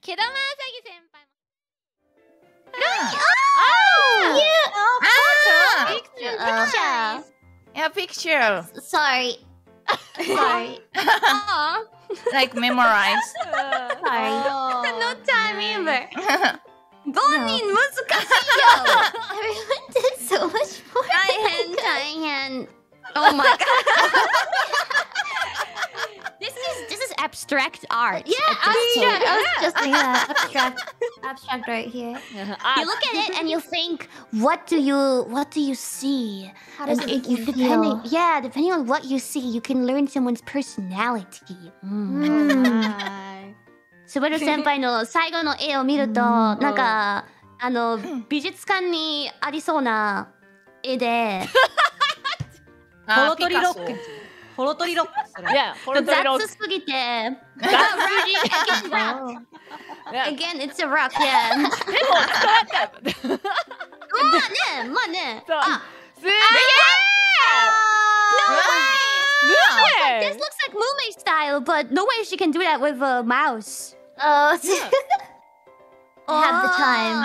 毛玉うさぎ先輩も。Yeah, picture. Sorry. Like memorize. Sorry. No time either. 5人難しいよ。Everyone did so much more. 大変。Oh my god. This is abstract art. Yeah, abstract. I was just abstract right here. You look at it and you think, what do you see? How does it make you feel? Depending on what you see, you can learn someone's personality. Subaru 先輩の最後の絵を見ると、なんか美術館にありそうな絵で。ホロトリロック。ホロトリロック。雑すぎて。Again, it's a rock, yeah. まあね。あ、すげえ。This looks like Mumei style, but no way she can do that with a mouse. I have the time.